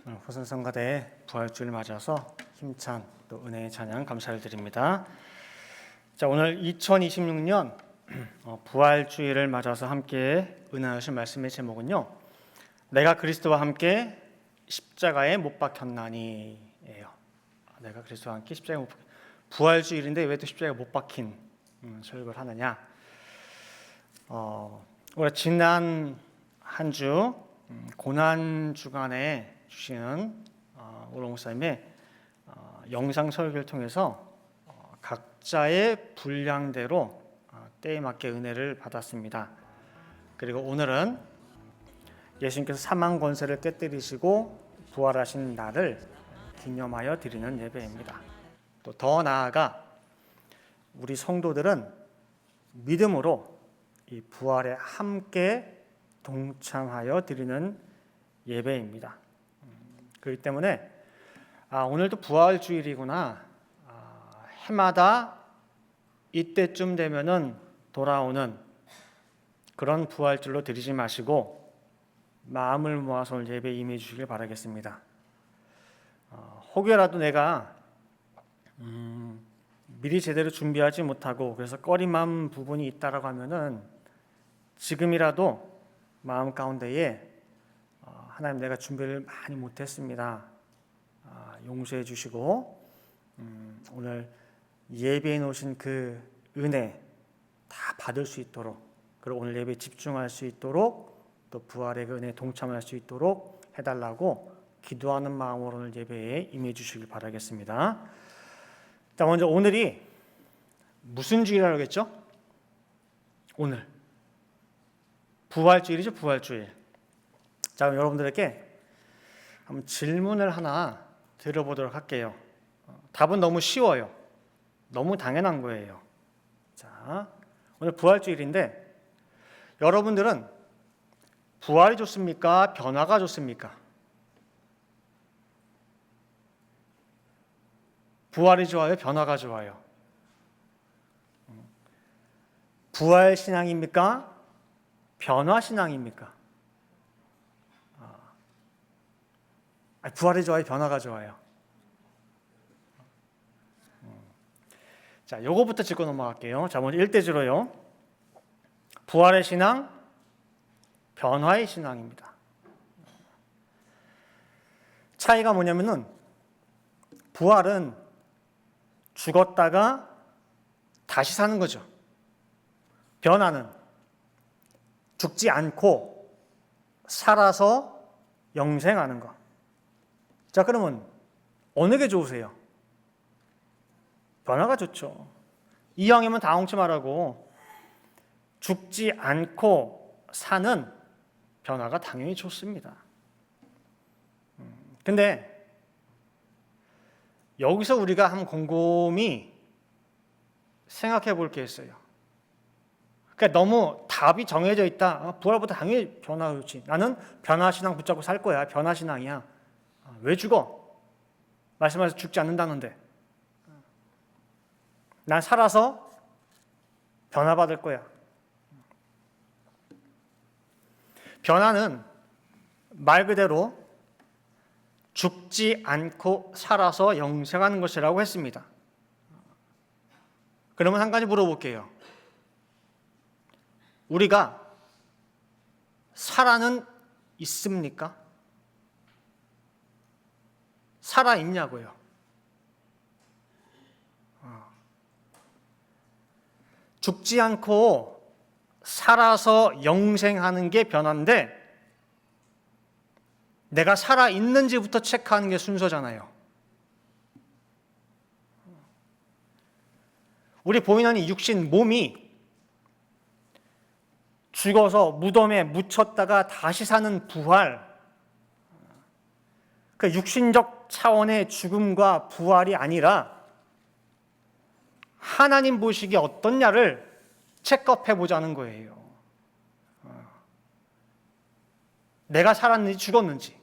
호선성가대 부활주를 맞아서 힘찬 또 은혜의 찬양 감사를 드립니다. 자, 오늘 2026년 부활주일을 맞아서 함께 은혜하실 말씀의 제목은요, 내가 그리스도와 함께 십자가에 못 박혔나니예요. 내가 그리스도와 함께 십자가에 못 박힌, 부활주일인데 왜 또 십자가에 못 박힌 설교를 하느냐. 우리 지난 한 주 고난 주간에 주시는 우리 목사님의 영상 설교를 통해서 각자의 분량대로 때에 맞게 은혜를 받았습니다. 그리고 오늘은 예수님께서 사망 권세를 깨뜨리시고 부활하신 날을 기념하여 드리는 예배입니다. 또 더 나아가 우리 성도들은 믿음으로 이 부활에 함께 동참하여 드리는 예배입니다. 그렇기 때문에 오늘도 부활주일이구나, 해마다 이때쯤 되면은 돌아오는 그런 부활절로 드리지 마시고 마음을 모아서 오늘 예배에 임해 주시길 바라겠습니다. 혹여라도 내가 미리 제대로 준비하지 못하고 그래서 꺼림한 부분이 있다라고 하면은 지금이라도 마음 가운데에 하나님, 내가 준비를 많이 못했습니다, 용서해 주시고 오늘 예배에 놓으신 그 은혜 다 받을 수 있도록, 그리고 오늘 예배에 집중할 수 있도록, 또 부활의 그 은혜에 동참할 수 있도록 해달라고 기도하는 마음으로 오늘 예배에 임해 주시길 바라겠습니다. 자, 먼저 오늘이 무슨 주일이라고 했죠? 오늘 부활주일이죠. 부활주일. 자, 그럼 여러분들에게 한번 질문을 하나 드려보도록 할게요. 답은 너무 쉬워요. 너무 당연한 거예요. 자, 오늘 부활주일인데 여러분들은 부활이 좋습니까? 변화가 좋습니까? 부활이 좋아요? 변화가 좋아요? 부활 신앙입니까? 변화 신앙입니까? 부활이 좋아요? 변화가 좋아요? 자, 요거부터 짚고 넘어갈게요. 자, 먼저 1대주로요. 부활의 신앙, 변화의 신앙입니다. 차이가 뭐냐면은 부활은 죽었다가 다시 사는 거죠. 변화는 죽지 않고 살아서 영생하는 것. 자, 그러면 어느 게 좋으세요? 변화가 좋죠. 이왕이면 다 엉치 말하고 죽지 않고 사는 변화가 당연히 좋습니다. 근데 여기서 우리가 한번 곰곰이 생각해 볼 게 있어요. 그러니까 너무 답이 정해져 있다. 부활보다 당연히 변화가 좋지. 나는 변화신앙 붙잡고 살 거야. 변화신앙이야. 왜 죽어? 말씀하셔서 죽지 않는다는데. 난 살아서 변화받을 거야. 변화는 말 그대로 죽지 않고 살아서 영생하는 것이라고 했습니다. 그러면 한 가지 물어볼게요. 우리가 살아는 있습니까? 살아 있냐고요? 죽지 않고 살아서 영생하는 게 변화인데 내가 살아 있는지부터 체크하는 게 순서잖아요. 우리 보이는 이 육신 몸이 죽어서 무덤에 묻혔다가 다시 사는 부활, 그 육신적 차원의 죽음과 부활이 아니라 하나님 보시기에 어떻냐를 체크해 보자는 거예요. 내가 살았는지 죽었는지.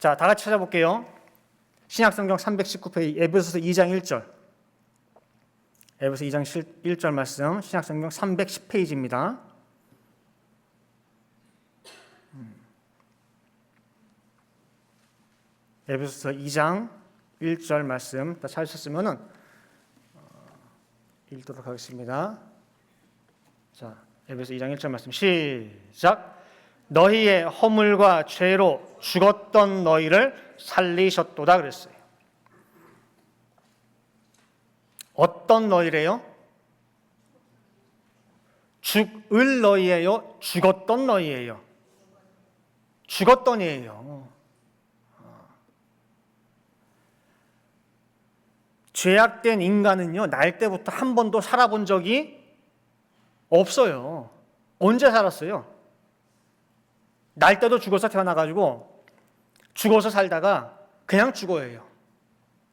자, 다 같이 찾아볼게요. 신약성경 319페이지 에베소서 2장 1절. 에베소서 2장 1절 말씀, 신약성경 310페이지입니다. 에베소서 2장 1절 말씀 다 찾으셨으면은 읽도록 하겠습니다. 자, 에베소 2장 1절 말씀 시작. 너희의 허물과 죄로 죽었던 너희를 살리셨도다 그랬어요. 어떤 너희래요? 죽을 너희예요? 죽었던 너희예요? 죽었던이에요. 죄악된 인간은요, 날 때부터 한 번도 살아본 적이 없어요. 언제 살았어요? 날 때도 죽어서 태어나가지고 죽어서 살다가 그냥 죽어요.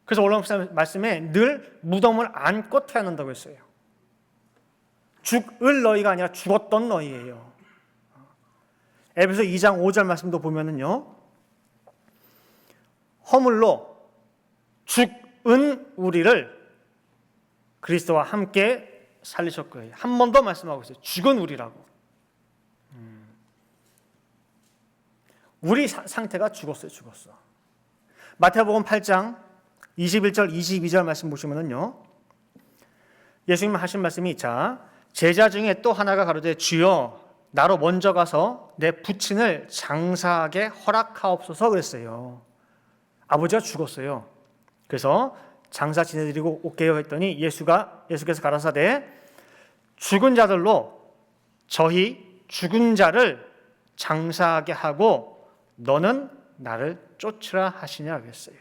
그래서 오늘 말씀에 늘 무덤을 안고 태어난다고 했어요. 죽을 너희가 아니라 죽었던 너희예요. 에베소 2장 5절 말씀도 보면은요, 허물로 죽은 우리를 그리스도와 함께 살리셨고요. 한 번 더 말씀하고 있어요. 죽은 우리라고. 우리 상태가 죽었어요. 죽었어. 마태복음 8장 21절 22절 말씀 보시면은요, 예수님 하신 말씀이 자, 제자 중에 또 하나가 가로되 주여 나로 먼저 가서 내 부친을 장사하게 허락하옵소서 그랬어요. 아버지가 죽었어요. 그래서 장사 지내드리고 올게요 했더니 예수께서 가라사대 죽은 자들로 저희 죽은 자를 장사하게 하고 너는 나를 쫓으라 하시냐 그랬어요.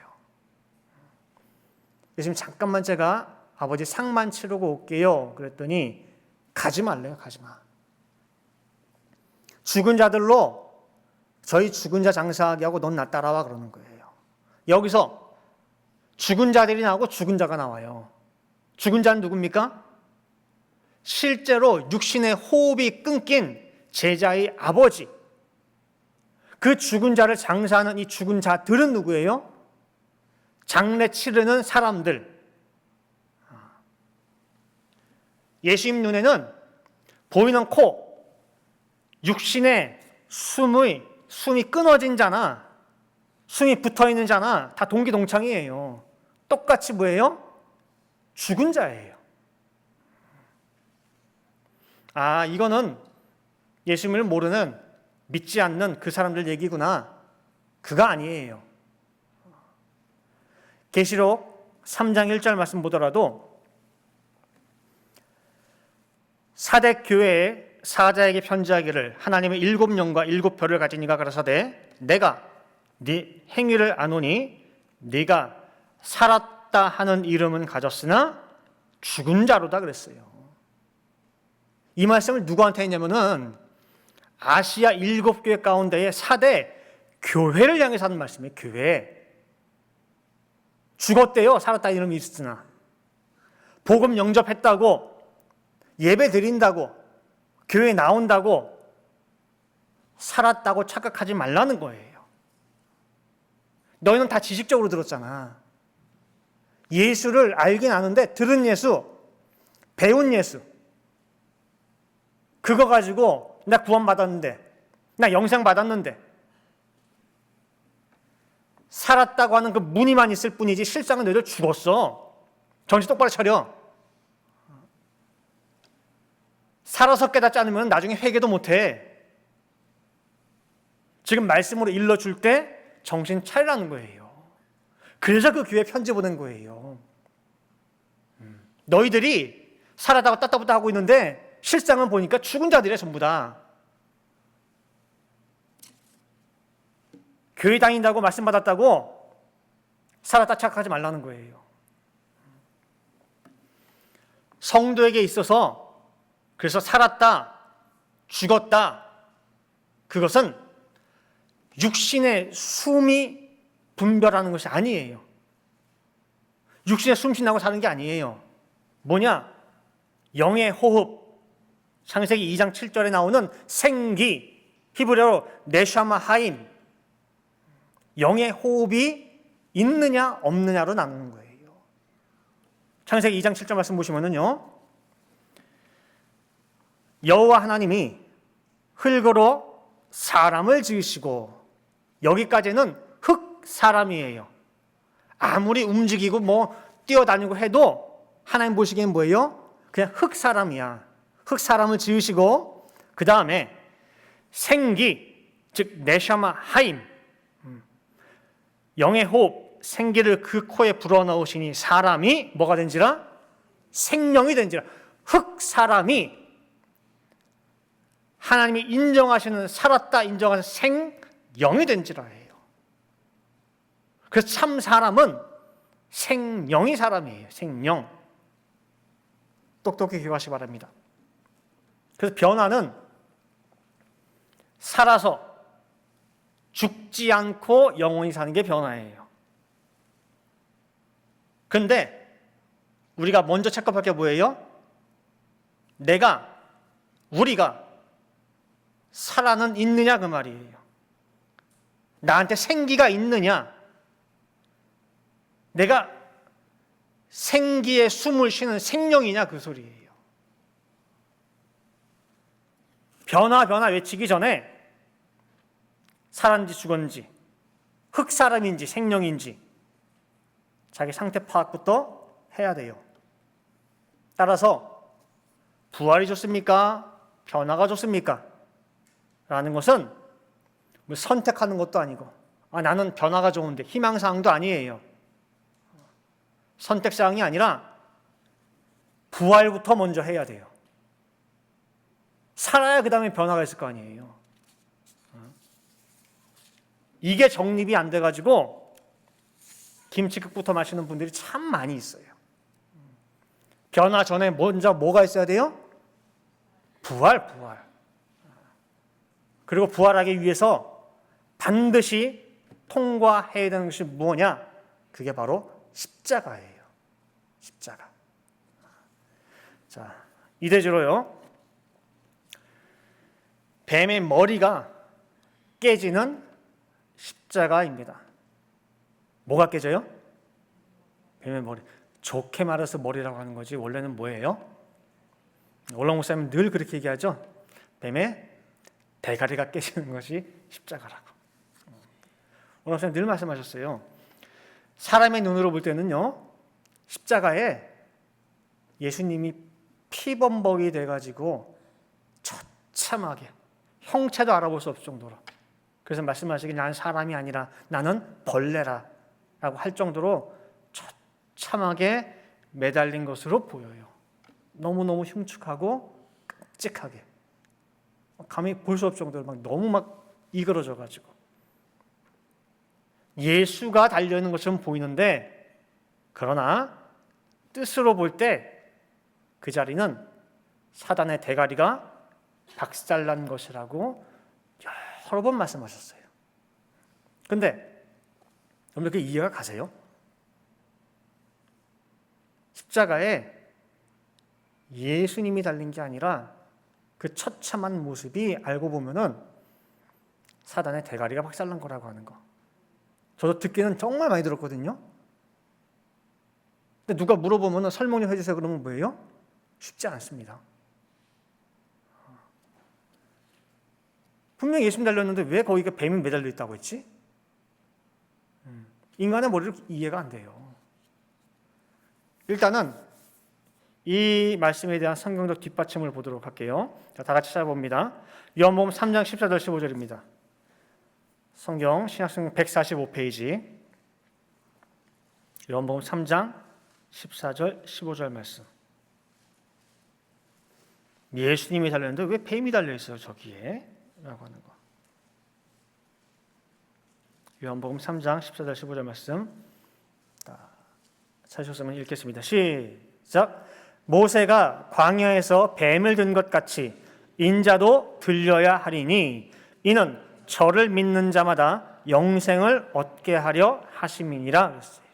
예수님 잠깐만 제가 아버지 상만 치르고 올게요 그랬더니 가지 말래요. 가지 마. 죽은 자들로 저희 죽은 자 장사하게 하고 넌 나 따라와 그러는 거예요. 여기서 죽은 자들이 나오고 죽은 자가 나와요. 죽은 자는 누굽니까? 실제로 육신의 호흡이 끊긴 제자의 아버지. 그 죽은 자를 장사하는 이 죽은 자들은 누구예요? 장례 치르는 사람들. 예수님 눈에는 보이는 코, 육신의 숨이 끊어진 자나 숨이 붙어있는 자나 다 동기동창이에요. 똑같이 뭐예요? 죽은 자예요. 아, 이거는 예수님을 모르는 믿지 않는 그 사람들 얘기구나. 그가 아니에요. 계시록 3장 1절 말씀 보더라도 사대 교회의 사자에게 편지하기를 하나님의 7영과 7별을 가진 이가 가라사대 내가 네 행위를 아노니 네가 살았다 하는 이름은 가졌으나 죽은 자로다 그랬어요. 이 말씀을 누구한테 했냐면은 아시아 7교회 가운데의 사대 교회를 향해서 하는 말씀이에요. 교회. 죽었대요. 살았다 이름이 있으나. 복음 영접했다고, 예배 드린다고, 교회 나온다고, 살았다고 착각하지 말라는 거예요. 너희는 다 지식적으로 들었잖아. 예수를 알긴 아는데 들은 예수, 배운 예수, 그거 가지고 나 구원받았는데, 나 영생 받았는데, 살았다고 하는 그 무늬만 있을 뿐이지 실상은 너희들 죽었어. 정신 똑바로 차려. 살아서 깨닫지 않으면 나중에 회개도 못해. 지금 말씀으로 일러줄 때 정신 차리라는 거예요. 그래서 그 교회 편지 보낸 거예요. 너희들이 살았다고 따따부따 하고 있는데 실상은 보니까 죽은 자들이야 전부 다. 교회 다닌다고 말씀 받았다고 살았다 착각하지 말라는 거예요. 성도에게 있어서 그래서 살았다, 죽었다, 그것은 육신의 숨이 분별하는 것이 아니에요. 육신의 숨 쉰다고 사는 게 아니에요. 뭐냐? 영의 호흡. 창세기 2장 7절에 나오는 생기, 히브리어로 네샤마 하임. 영의 호흡이 있느냐 없느냐로 나누는 거예요. 창세기 2장 7절 말씀 보시면은요, 여호와 하나님이 흙으로 사람을 지으시고, 여기까지는 흙 사람이에요. 아무리 움직이고 뭐 뛰어다니고 해도 하나님 보시기엔 뭐예요? 그냥 흙 사람이야. 흙 사람을 지으시고 그 다음에 생기, 즉 네샤마 하임, 영의 호흡, 생기를 그 코에 불어넣으시니 사람이 뭐가 된지라? 생명이 된지라. 흙 사람이 하나님이 인정하시는 살았다 인정하는 생영이 된지라 해요. 그래서 참 사람은 생영이 사람이에요. 생영. 똑똑히 기억하시기 바랍니다. 그래서 변화는 살아서 죽지 않고 영원히 사는 게 변화예요. 그런데 우리가 먼저 체크할 게 뭐예요? 우리가 살아는 있느냐 그 말이에요. 나한테 생기가 있느냐? 내가 생기에 숨을 쉬는 생명이냐 그 소리예요. 변화 외치기 전에 살았는지 죽었는지, 흙 사람인지 생명인지 자기 상태 파악부터 해야 돼요. 따라서 부활이 좋습니까? 변화가 좋습니까? 라는 것은 뭐 선택하는 것도 아니고 나는 변화가 좋은데 희망사항도 아니에요. 선택사항이 아니라 부활부터 먼저 해야 돼요. 살아야 그 다음에 변화가 있을 거 아니에요. 이게 정립이 안 돼가지고 김치국부터 마시는 분들이 참 많이 있어요. 변화 전에 먼저 뭐가 있어야 돼요? 부활. 그리고 부활하기 위해서 반드시 통과해야 되는 것이 뭐냐? 그게 바로 십자가예요. 십자가. 자, 이대주로요. 뱀의 머리가 깨지는 십자가입니다. 뭐가 깨져요? 뱀의 머리. 좋게 말해서 머리라고 하는 거지 원래는 뭐예요? 올랑 목사님 늘 그렇게 얘기하죠. 뱀의 대가리가 깨지는 것이 십자가라고. 올랑 목사님 늘 말씀하셨어요. 사람의 눈으로 볼 때는요, 십자가에 예수님이 피범벅이 돼가지고 처참하게 형체도 알아볼 수 없을 정도로, 그래서 말씀하시길 나는 사람이 아니라 나는 벌레라 라고 할 정도로 처참하게 매달린 것으로 보여요. 너무너무 흉측하고 끔찍하게 감히 볼 수 없을 정도로 너무 이그러져 가지고 예수가 달려있는 것처럼 보이는데, 그러나 뜻으로 볼 때 그 자리는 사단의 대가리가 박살난 것이라고 여러 번 말씀하셨어요. 근데 여러분들 그 이해가 가세요? 십자가에 예수님이 달린 게 아니라 그 처참한 모습이 알고 보면은 사단의 대가리가 박살난 거라고 하는 거. 저도 듣기는 정말 많이 들었거든요. 근데 누가 물어보면 설명 좀 해주세요 그러면 뭐예요? 쉽지 않습니다. 분명히 예수님 달렸는데 왜 거기가 뱀이 매달려 있다고 했지? 인간의 머리로 이해가 안 돼요. 일단은 이 말씀에 대한 성경적 뒷받침을 보도록 할게요. 자, 다 같이 찾아봅니다. 요한복음 3장 14절 15절입니다. 성경 신약성경 145페이지 요한복음 3장 14절 15절 말씀. 예수님이 달렸는데 왜 뱀이 달려있어요 저기에? 라고 하는 거. 요한복음 3장 14절 15절 말씀 찾으셨으면 읽겠습니다. 시작. 모세가 광야에서 뱀을 든 것 같이 인자도 들려야 하리니 이는 저를 믿는 자마다 영생을 얻게 하려 하심이니라 그랬어요.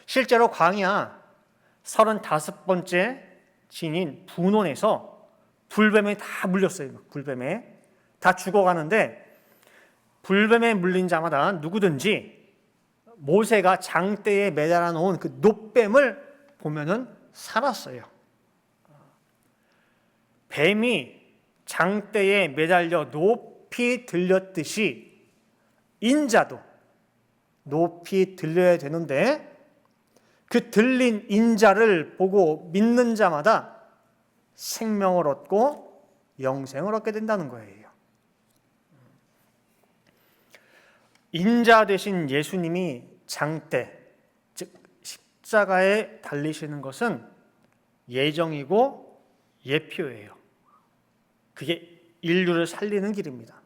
실제로 광야 35번째 진인 분원에서 불뱀에 다 물렸어요. 불뱀에 다 죽어가는데 불뱀에 물린 자마다 누구든지 모세가 장대에 매달아 놓은 그 놋뱀을 보면은 살았어요. 뱀이 장대에 매달려 높이 들렸듯이 인자도 높이 들려야 되는데 그 들린 인자를 보고 믿는 자마다 생명을 얻고 영생을 얻게 된다는 거예요. 인자 되신 예수님이 장대, 즉 십자가에 달리시는 것은 예정이고 예표예요. 그게 인류를 살리는 길입니다.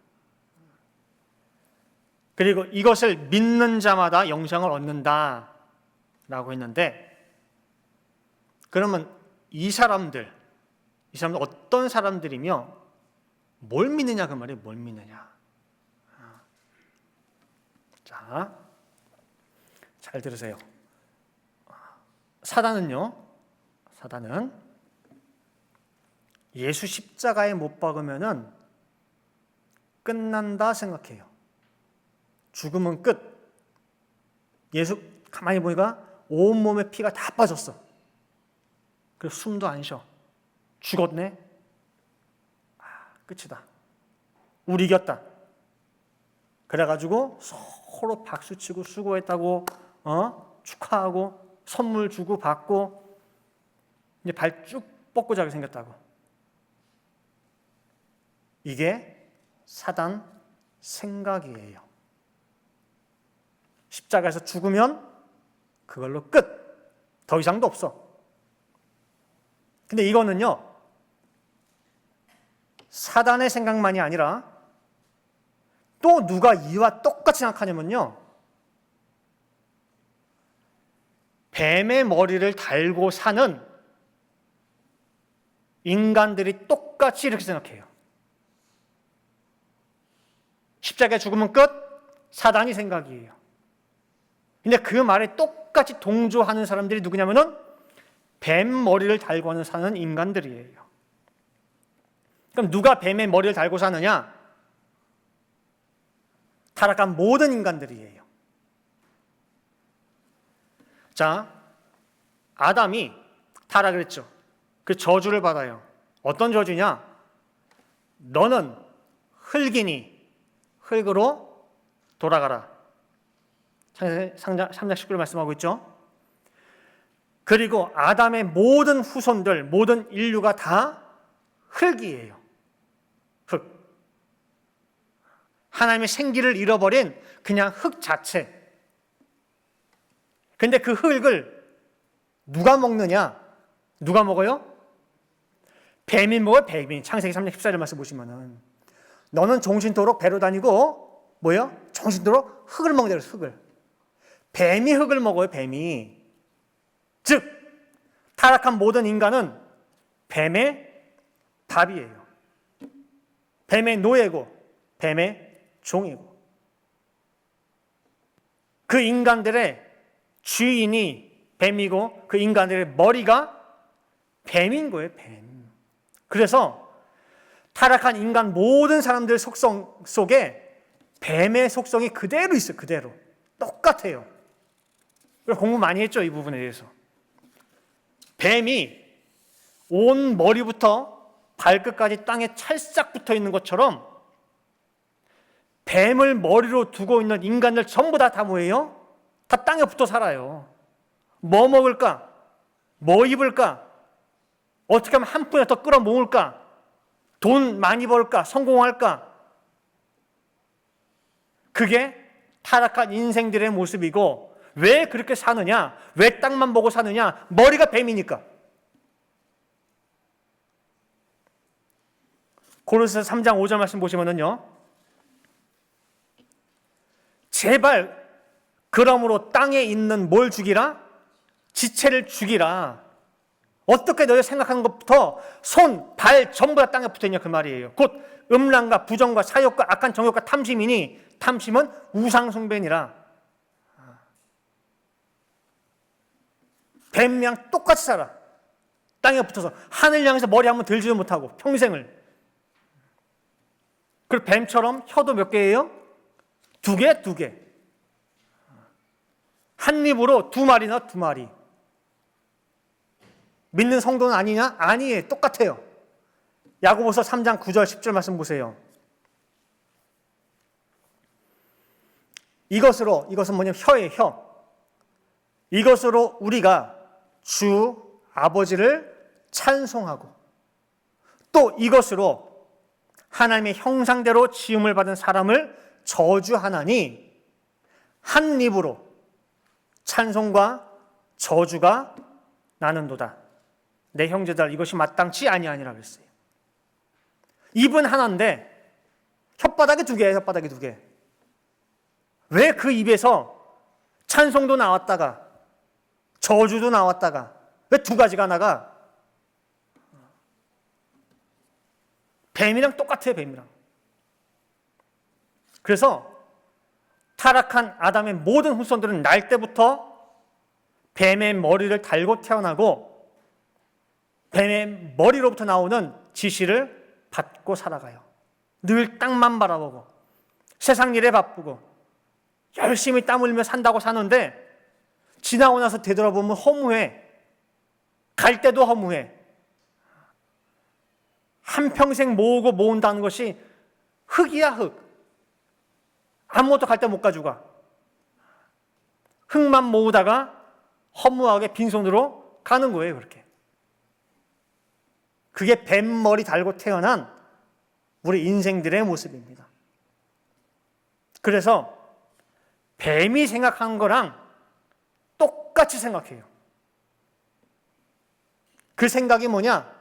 그리고 이것을 믿는 자마다 영생을 얻는다라고 했는데, 그러면 이 사람들 어떤 사람들이며 뭘 믿느냐 그 말이에요. 뭘 믿느냐. 자, 잘 들으세요. 사단은 예수 십자가에 못 박으면은 끝난다 생각해요. 죽으면 끝. 예수 가만히 보니까 온몸에 피가 다 빠졌어. 그래서 숨도 안 쉬어. 죽었네. 끝이다. 우리 이겼다. 그래가지고 서로 박수치고 수고했다고 축하하고 선물 주고 받고 이제 발 쭉 뻗고 자게 생겼다고. 이게 사단 생각이에요. 십자가에서 죽으면 그걸로 끝. 더 이상도 없어. 근데 이거는요, 사단의 생각만이 아니라 또 누가 이와 똑같이 생각하냐면요, 뱀의 머리를 달고 사는 인간들이 똑같이 이렇게 생각해요. 십자가에 죽으면 끝, 사단이 생각이에요. 근데 그 말에 똑같이 동조하는 사람들이 누구냐면은 뱀 머리를 달고 사는 인간들이에요. 그럼 누가 뱀의 머리를 달고 사느냐? 타락한 모든 인간들이에요. 자, 아담이 타락을 했죠. 그 저주를 받아요. 어떤 저주냐? 너는 흙이니 흙으로 돌아가라. 창세기 3장 19절 말씀하고 있죠. 그리고 아담의 모든 후손들, 모든 인류가 다 흙이에요. 흙. 하나님의 생기를 잃어버린 그냥 흙 자체. 근데 그 흙을 누가 먹느냐? 누가 먹어요? 뱀이 먹어요, 뱀이. 창세기 3장 14절 말씀 보시면은 너는 종신토록 배로 다니고 뭐예요? 종신토록 흙을 먹는다 그래서 흙을. 뱀이 흙을 먹어요, 뱀이. 즉 타락한 모든 인간은 뱀의 밥이에요. 뱀의 노예고 뱀의 종이고. 그 인간들의 주인이 뱀이고 그 인간들의 머리가 뱀인 거예요, 뱀. 그래서 타락한 인간 모든 사람들 속성 속에 뱀의 속성이 그대로 있어요. 그대로. 똑같아요. 공부 많이 했죠, 이 부분에 대해서. 뱀이 온 머리부터 발끝까지 땅에 찰싹 붙어 있는 것처럼 뱀을 머리로 두고 있는 인간들 전부 다 뭐예요? 다 땅에 붙어 살아요. 뭐 먹을까? 뭐 입을까? 어떻게 하면 한 푼에 더 끌어모을까? 돈 많이 벌까? 성공할까? 그게 타락한 인생들의 모습이고, 왜 그렇게 사느냐? 왜 땅만 보고 사느냐? 머리가 뱀이니까. 고린도서 3장 5절 말씀 보시면은요, 제발 그러므로 땅에 있는 뭘 죽이라? 지체를 죽이라. 어떻게 너희 생각하는 것부터 손, 발 전부 다 땅에 붙어있냐 그 말이에요. 곧 음란과 부정과 사욕과 악한 정욕과 탐심이니 탐심은 우상숭배니라. 뱀이랑 똑같이 살아. 땅에 붙어서 하늘 향해서 머리 한번 들지도 못하고 평생을. 그리고 뱀처럼 혀도 몇 개예요? 두 개, 두 개. 한 입으로 두 마리나 두 마리. 믿는 성도는 아니냐? 아니에요. 똑같아요. 야고보서 3장 9절 10절 말씀 보세요. 이것은 뭐냐면 혀예요, 혀. 이것으로 우리가 주 아버지를 찬송하고 또 이것으로 하나님의 형상대로 지음을 받은 사람을 저주하나니 한 입으로 찬송과 저주가 나는도다. 내 형제들 이것이 마땅치 아니하니라 그랬어요. 입은 하나인데 혓바닥이 두 개예요. 혓바닥이 두 개. 왜 그 입에서 찬송도 나왔다가 저주도 나왔다가 왜 두 가지가 나가? 뱀이랑 똑같아요. 뱀이랑. 그래서 타락한 아담의 모든 후손들은 날 때부터 뱀의 머리를 달고 태어나고 뱀의 머리로부터 나오는 지시를 받고 살아가요. 늘 땅만 바라보고 세상 일에 바쁘고 열심히 땀 흘리며 산다고 사는데 지나고 나서 되돌아보면 허무해. 갈 때도 허무해. 한평생 모으고 모은다는 것이 흙이야, 흙. 아무것도 갈 때 못 가져가. 흙만 모으다가 허무하게 빈손으로 가는 거예요, 그렇게. 그게 뱀머리 달고 태어난 우리 인생들의 모습입니다. 그래서 뱀이 생각한 거랑 똑같이 생각해요. 그 생각이 뭐냐?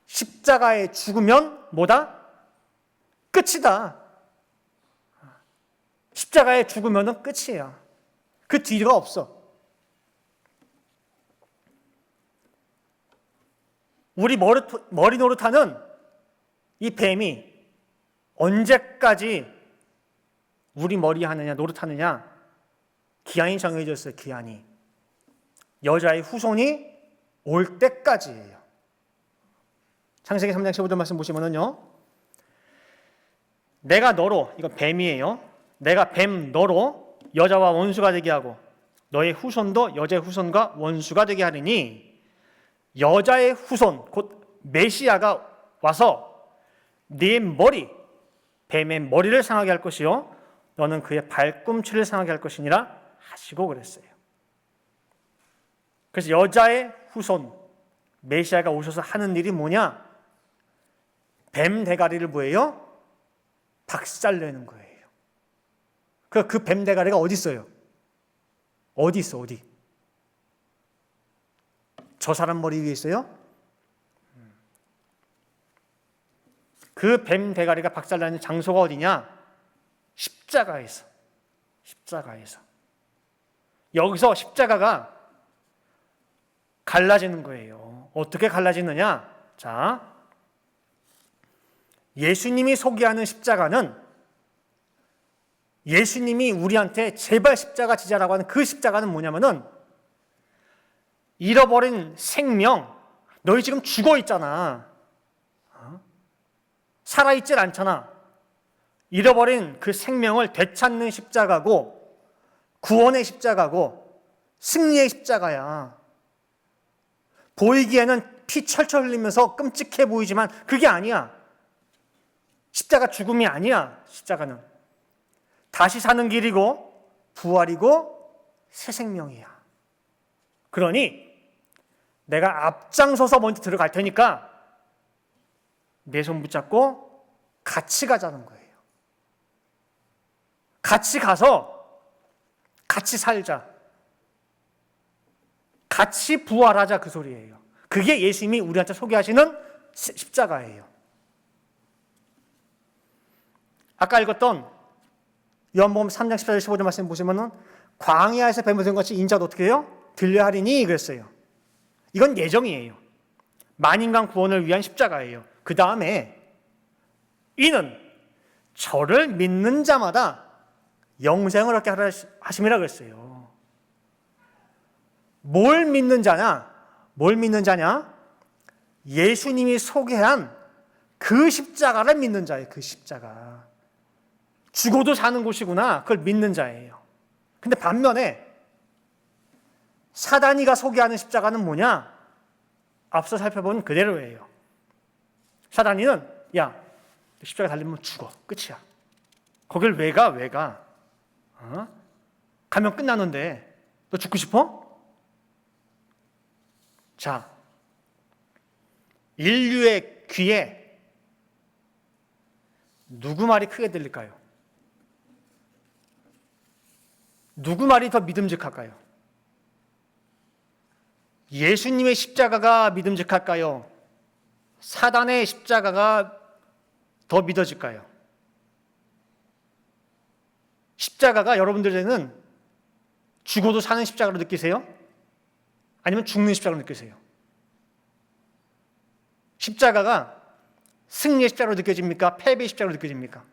십자가에 죽으면 뭐다? 끝이다. 십자가에 죽으면 끝이야. 그 뒤가 없어. 우리 머리 노릇하는 이 뱀이 언제까지 우리 머리 하느냐, 노릇하느냐? 기한이 정해졌어요, 기한이. 여자의 후손이 올 때까지예요. 창세기 3장 15절 말씀 보시면은요. 내가 너로, 이건 뱀이에요. 내가 뱀 너로 여자와 원수가 되게 하고 너의 후손도 여자의 후손과 원수가 되게 하리니 여자의 후손, 곧 메시아가 와서 네 머리, 뱀의 머리를 상하게 할 것이요 너는 그의 발꿈치를 상하게 할 것이니라 하시고 그랬어요. 그래서 여자의 후손, 메시아가 오셔서 하는 일이 뭐냐? 뱀 대가리를 뭐예요? 박살내는 거예요. 그 뱀 대가리가 어디 있어요? 어디 있어, 어디? 저 사람 머리 위에 있어요? 그 뱀 대가리가 박살나는 장소가 어디냐? 십자가에서. 십자가에서. 여기서 십자가가 갈라지는 거예요. 어떻게 갈라지느냐? 자, 예수님이 소개하는 십자가는 예수님이 우리한테 제발 십자가 지자라고 하는 그 십자가는 뭐냐면은 잃어버린 생명, 너희 지금 죽어 있잖아. 살아있질 않잖아. 잃어버린 그 생명을 되찾는 십자가고 구원의 십자가고 승리의 십자가야. 보이기에는 피 철철 흘리면서 끔찍해 보이지만 그게 아니야. 십자가 죽음이 아니야. 십자가는 다시 사는 길이고 부활이고 새 생명이야. 그러니 내가 앞장서서 먼저 들어갈 테니까 내 손 붙잡고 같이 가자는 거예요. 같이 가서 같이 살자. 같이 부활하자 그 소리예요. 그게 예수님이 우리한테 소개하시는 십자가예요. 아까 읽었던 요한복음 3장 14절 15절 말씀 보시면은 광야에서 뱀을 든 것이 인자도 어떻게 해요? 들려하리니 그랬어요. 이건 예정이에요. 만인간 구원을 위한 십자가예요. 그 다음에 이는 저를 믿는 자마다 영생을 얻게 하심이라 그랬어요. 뭘 믿는 자냐? 뭘 믿는 자냐? 예수님이 소개한 그 십자가를 믿는 자예요. 그 십자가. 죽어도 사는 곳이구나. 그걸 믿는 자예요. 근데 반면에 사단이가 소개하는 십자가는 뭐냐? 앞서 살펴본 그대로예요. 사단이는 야, 십자가 달리면 죽어. 끝이야. 거길 왜 가? 왜 가? 가면 끝나는데 너 죽고 싶어? 자, 인류의 귀에 누구 말이 크게 들릴까요? 누구 말이 더 믿음직할까요? 예수님의 십자가가 믿음직할까요? 사단의 십자가가 더 믿어질까요? 십자가가 여러분들에게는 죽어도 사는 십자가로 느끼세요? 아니면 죽는 십자가로 느끼세요? 십자가가 승리의 십자가로 느껴집니까? 패배의 십자가로 느껴집니까?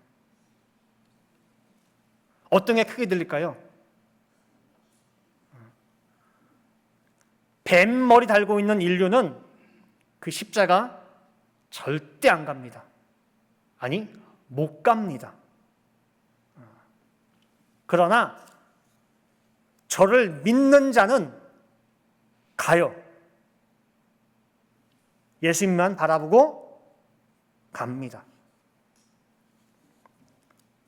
어떤 게 크게 들릴까요? 뱀 머리 달고 있는 인류는 그 십자가 절대 안 갑니다. 아니, 못 갑니다. 그러나 저를 믿는 자는 가요. 예수님만 바라보고 갑니다.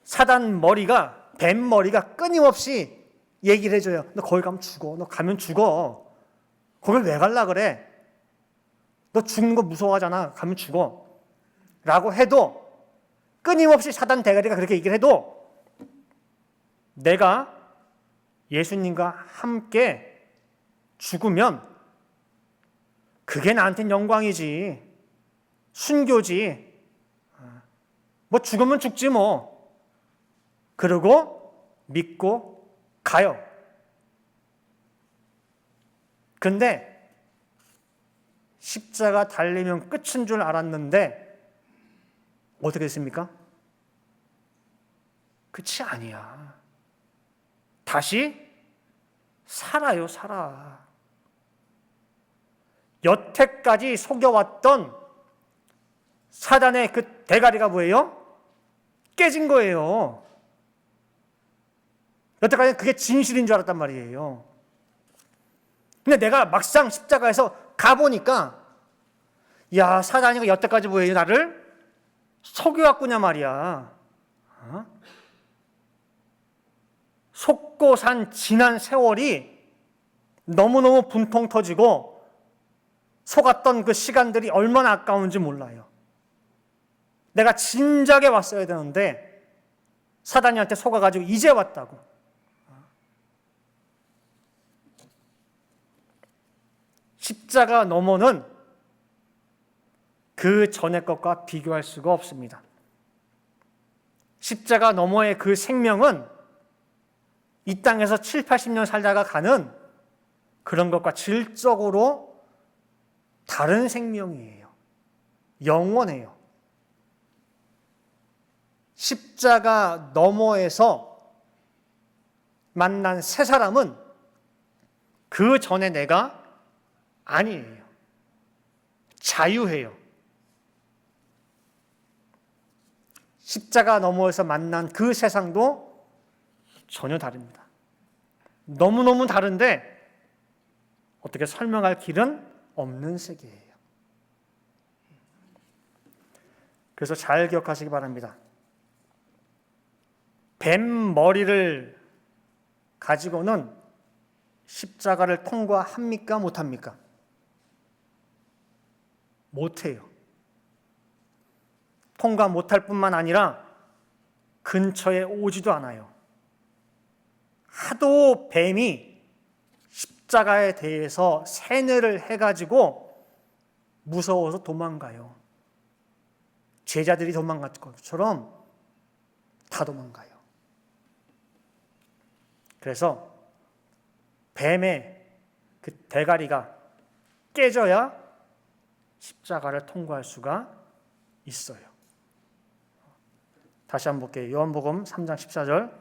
사단 머리가, 뱀 머리가 끊임없이 얘기를 해줘요. 너 거기 가면 죽어. 너 가면 죽어. 거길 왜 갈라 그래? 너 죽는 거 무서워하잖아. 가면 죽어. 라고 해도 끊임없이 사단 대가리가 그렇게 얘기를 해도 내가 예수님과 함께 죽으면 그게 나한테는 영광이지. 순교지. 뭐 죽으면 죽지 뭐. 그러고 믿고 가요. 근데 십자가 달리면 끝인 줄 알았는데 어떻게 됐습니까? 끝이 아니야. 다시 살아요, 살아. 여태까지 속여왔던 사단의 그 대가리가 뭐예요? 깨진 거예요. 여태까지 그게 진실인 줄 알았단 말이에요. 근데 내가 막상 십자가에서 가보니까 야, 사단이가 여태까지 뭐예요? 나를 속여왔구냐 말이야. 속고 산 지난 세월이 너무너무 분통 터지고 속았던 그 시간들이 얼마나 아까운지 몰라요. 내가 진작에 왔어야 되는데 사단이한테 속아가지고 이제 왔다고. 십자가 너머는 그 전의 것과 비교할 수가 없습니다. 십자가 너머의 그 생명은 이 땅에서 7, 80년 살다가 가는 그런 것과 질적으로 다른 생명이에요. 영원해요. 십자가 너머에서 만난 새 사람은 그 전에 내가 아니에요. 자유해요. 십자가 너머에서 만난 그 세상도 전혀 다릅니다. 너무너무 다른데 어떻게 설명할 길은 없는 세계예요. 그래서 잘 기억하시기 바랍니다. 뱀 머리를 가지고는 십자가를 통과합니까? 못합니까? 못해요. 통과 못할 뿐만 아니라 근처에 오지도 않아요. 하도 뱀이 십자가에 대해서 세뇌를 해가지고 무서워서 도망가요. 제자들이 도망간 것처럼 다 도망가요. 그래서 뱀의 그 대가리가 깨져야 십자가를 통과할 수가 있어요. 다시 한번 볼게요. 요한복음 3장 14절,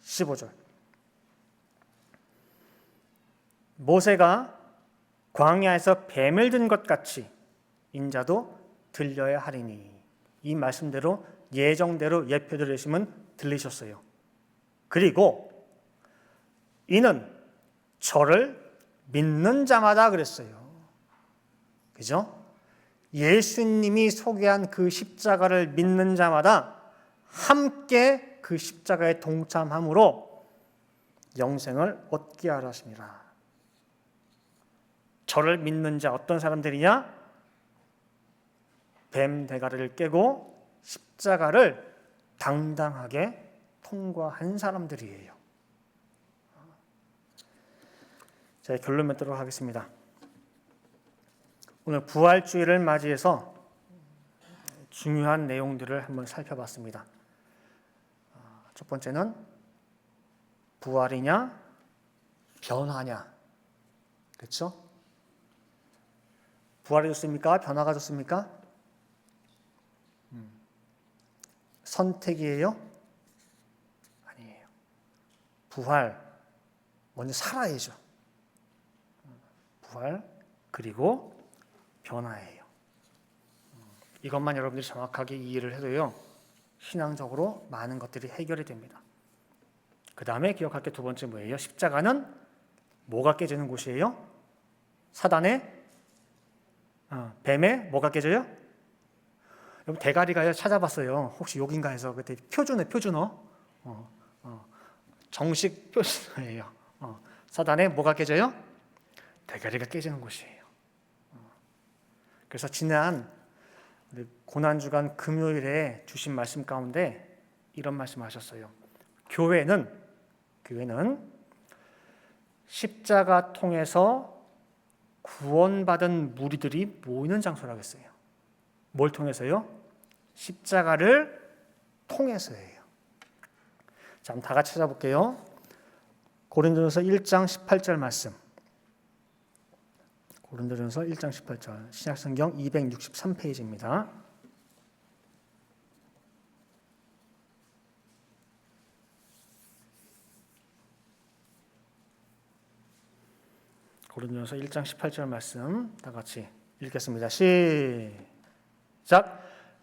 15절. 모세가 광야에서 뱀을 든 것 같이 인자도 들려야 하리니. 이 말씀대로 예정대로 예표를 내시면 들리셨어요. 그리고 이는 저를 믿는 자마다 그랬어요. 그죠? 예수님이 소개한 그 십자가를 믿는 자마다 함께 그 십자가에 동참함으로 영생을 얻게 하려 하심이라. 저를 믿는 자 어떤 사람들이냐? 뱀 대가리를 깨고 십자가를 당당하게 통과한 사람들이에요. 자, 결론 맺도록 하겠습니다. 오늘 부활주의를 맞이해서 중요한 내용들을 한번 살펴봤습니다. 첫 번째는 부활이냐 변화냐. 그렇죠? 부활이 좋습니까? 변화가 좋습니까? 선택이에요? 아니에요. 부활 먼저 살아야죠. 부활 그리고 변화예요. 이것만 여러분들이 정확하게 이해를 해도요, 신앙적으로 많은 것들이 해결이 됩니다. 그 다음에 기억할 게 두 번째 뭐예요? 십자가는 뭐가 깨지는 곳이에요? 사단의 뱀의 뭐가 깨져요? 여러분 대가리가요, 찾아봤어요. 혹시 여긴가 해서. 그때 표준어 정식 표준어예요. 사단의 뭐가 깨져요? 대가리가 깨지는 곳이에요. 그래서 지난 고난주간 금요일에 주신 말씀 가운데 이런 말씀하셨어요. 교회는 십자가 통해서 구원받은 무리들이 모이는 장소라고 했어요. 뭘 통해서요? 십자가를 통해서예요. 자, 한번 다 같이 찾아볼게요. 고린도전서 1장 18절 말씀. 고린도전서 1장 18절, 신약성경 263페이지입니다. 고린도전서 1장 18절 말씀 다 같이 읽겠습니다. 시작.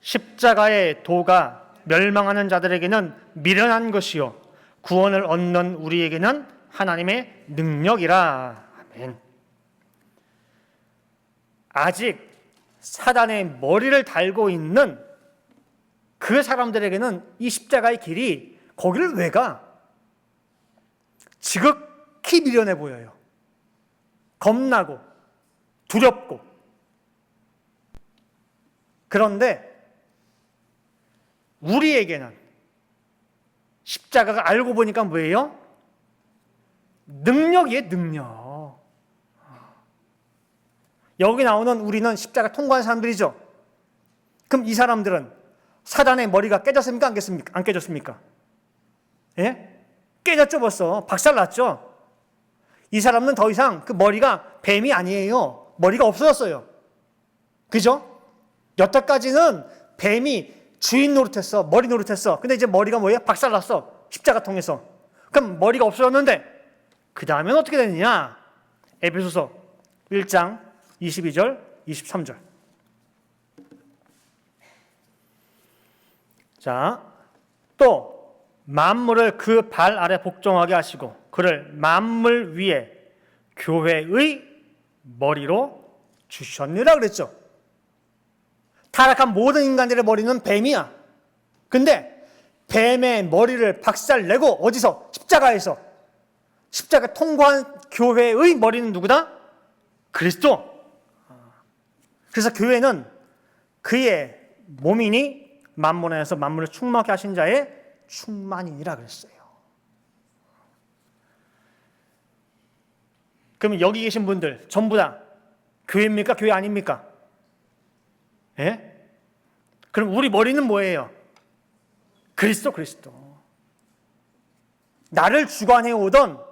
십자가의 도가 멸망하는 자들에게는 미련한 것이요 구원을 얻는 우리에게는 하나님의 능력이라. 아멘. 아직 사단의 머리를 달고 있는 그 사람들에게는 이 십자가의 길이 거기를 왜 가? 지극히 미련해 보여요. 겁나고 두렵고. 그런데 우리에게는 십자가가 알고 보니까 뭐예요? 능력이에요, 능력. 여기 나오는 우리는 십자가 통과한 사람들이죠. 그럼 이 사람들은 사단의 머리가 깨졌습니까? 안 깨졌습니까? 예? 깨졌죠, 벌써. 박살났죠. 이 사람은 더 이상 그 머리가 뱀이 아니에요. 머리가 없어졌어요. 그죠? 여태까지는 뱀이 주인 노릇했어. 머리 노릇했어. 근데 이제 머리가 뭐예요? 박살났어. 십자가 통해서. 그럼 머리가 없어졌는데 그 다음엔 어떻게 되느냐? 에베소서 1장 22절, 23절. 자, 또 만물을 그 발 아래 복종하게 하시고 그를 만물 위에 교회의 머리로 주셨느라 그랬죠. 타락한 모든 인간들의 머리는 뱀이야. 근데 뱀의 머리를 박살내고 어디서? 십자가에서. 십자가 통과한 교회의 머리는 누구다? 그리스도. 그래서 교회는 그의 몸이니 만물 안에서 만물을 충만하게 하신 자의 충만이니라 그랬어요. 그러면 여기 계신 분들 전부 다 교회입니까? 교회 아닙니까? 예? 그럼 우리 머리는 뭐예요? 그리스도. 나를 주관해 오던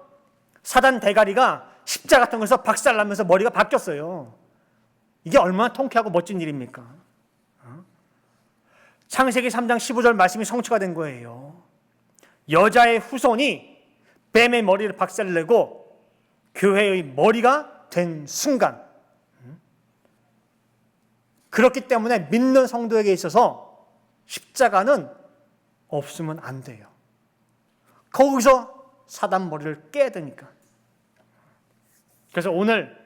사단 대가리가 십자가 통해서 박살나면서 머리가 바뀌었어요. 이게 얼마나 통쾌하고 멋진 일입니까? 창세기 3장 15절 말씀이 성취가 된 거예요. 여자의 후손이 뱀의 머리를 박살내고 교회의 머리가 된 순간, 그렇기 때문에 믿는 성도에게 있어서 십자가는 없으면 안 돼요. 거기서 사단 머리를 깨야 되니까. 그래서 오늘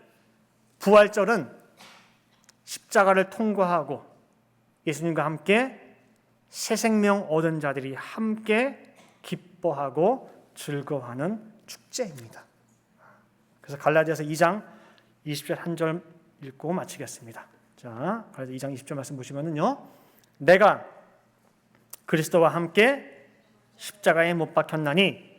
부활절은 십자가를 통과하고 예수님과 함께 새 생명 얻은 자들이 함께 기뻐하고 즐거워하는 축제입니다. 그래서 갈라디아서 2장 20절 한 절 읽고 마치겠습니다. 자, 갈라디아서 2장 20절 말씀 보시면은요, 내가 그리스도와 함께 십자가에 못 박혔나니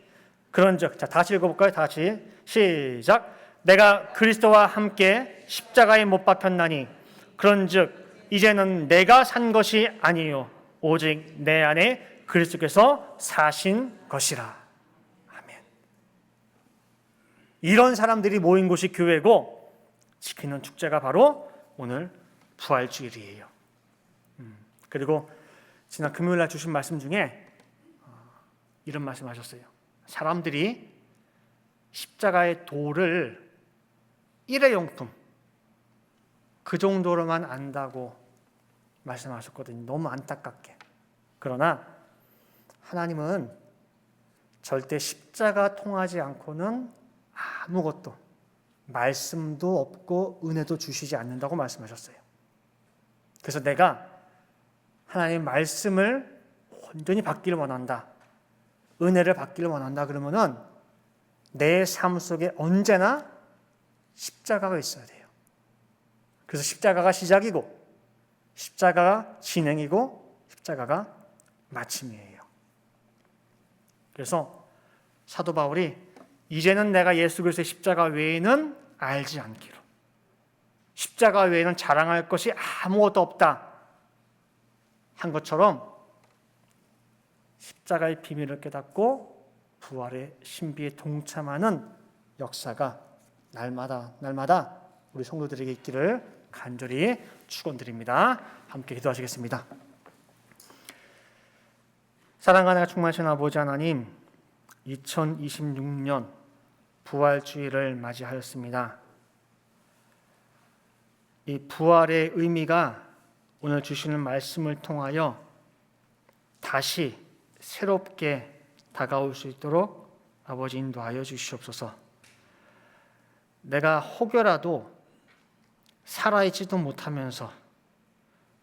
그런즉, 자 다시 읽어볼까요? 다시 시작. 내가 그리스도와 함께 십자가에 못 박혔나니 그런즉 이제는 내가 산 것이 아니요 오직 내 안에 그리스도께서 사신 것이라. 아멘. 이런 사람들이 모인 곳이 교회고 지키는 축제가 바로 오늘 부활주일이에요. 그리고 지난 금요일날 주신 말씀 중에 이런 말씀하셨어요. 사람들이 십자가의 도를 일회용품 그 정도로만 안다고 말씀하셨거든요. 너무 안타깝게. 그러나 하나님은 절대 십자가 통하지 않고는 아무것도, 말씀도 없고 은혜도 주시지 않는다고 말씀하셨어요. 그래서 내가 하나님의 말씀을 온전히 받기를 원한다, 은혜를 받기를 원한다 그러면은 내 삶 속에 언제나 십자가가 있어야 돼요. 그래서 십자가가 시작이고 십자가가 진행이고 십자가가 마침이에요. 그래서 사도 바울이 이제는 내가 예수 그리스도의 십자가 외에는 알지 않기로, 십자가 외에는 자랑할 것이 아무것도 없다 한 것처럼 십자가의 비밀을 깨닫고 부활의 신비에 동참하는 역사가 날마다 우리 성도들에게 있기를 간절히 축원드립니다. 함께 기도하시겠습니다. 사랑과 은혜가 충만하신 아버지 하나님, 2026년 부활주일을 맞이하였습니다. 이 부활의 의미가 오늘 주시는 말씀을 통하여 다시 새롭게 다가올 수 있도록 아버지 인도하여 주시옵소서. 내가 혹여라도 살아있지도 못하면서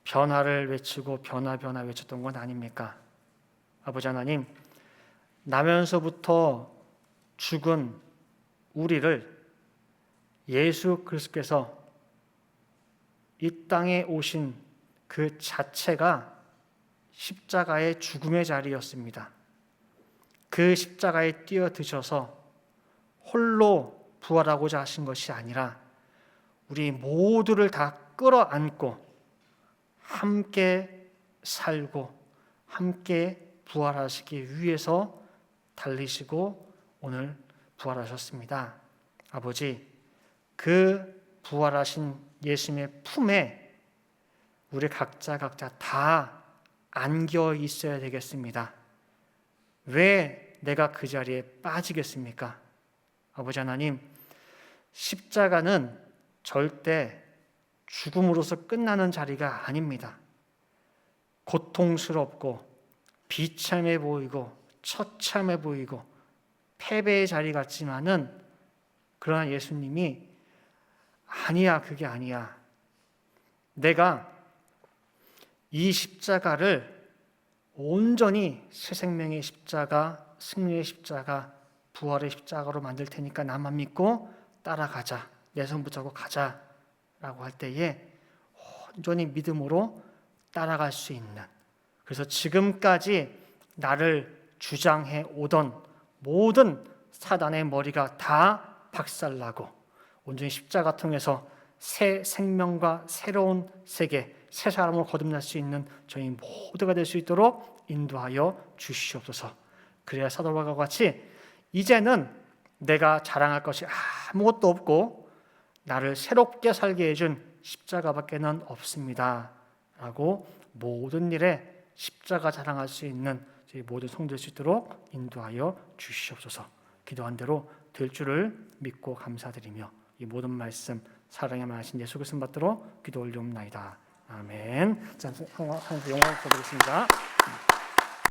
변화를 외치고 변화 외쳤던 건 아닙니까? 아버지 하나님, 나면서부터 죽은 우리를 예수 그리스도께서 이 땅에 오신 그 자체가 십자가의 죽음의 자리였습니다. 그 십자가에 뛰어드셔서 홀로 부활하고자 하신 것이 아니라 우리 모두를 다 끌어안고 함께 살고 함께 부활하시기 위해서 달리시고 오늘 부활하셨습니다. 아버지, 그 부활하신 예수님의 품에 우리 각자 다 안겨 있어야 되겠습니다. 왜 내가 그 자리에 빠지겠습니까? 아버지 하나님, 십자가는 절대 죽음으로서 끝나는 자리가 아닙니다. 고통스럽고 비참해 보이고 처참해 보이고 패배의 자리 같지만은, 그러나 예수님이 아니야, 그게 아니야. 내가 이 십자가를 온전히 새 생명의 십자가, 승리의 십자가, 부활의 십자가로 만들 테니까 나만 믿고 따라가자, 내 손 붙잡고 가자 라고 할 때에 온전히 믿음으로 따라갈 수 있는, 그래서 지금까지 나를 주장해 오던 모든 사단의 머리가 다 박살나고 온전히 십자가 통해서 새 생명과 새로운 세계, 새 사람으로 거듭날 수 있는 저희 모두가 될 수 있도록 인도하여 주시옵소서. 그래야 사도 바울과 같이 이제는 내가 자랑할 것이 아무것도 없고 나를 새롭게 살게 해준 십자가밖에는 없습니다 라고 모든 일에 십자가 자랑할 수 있는 저희 모든 성도될 수 있도록 인도하여 주시옵소서. 기도한 대로 될 줄을 믿고 감사드리며 이 모든 말씀 사랑에 많으신 예수 그리스도 받들어 기도 올리옵나이다. 아멘. 자, 하나님께 영광을 드리겠습니다.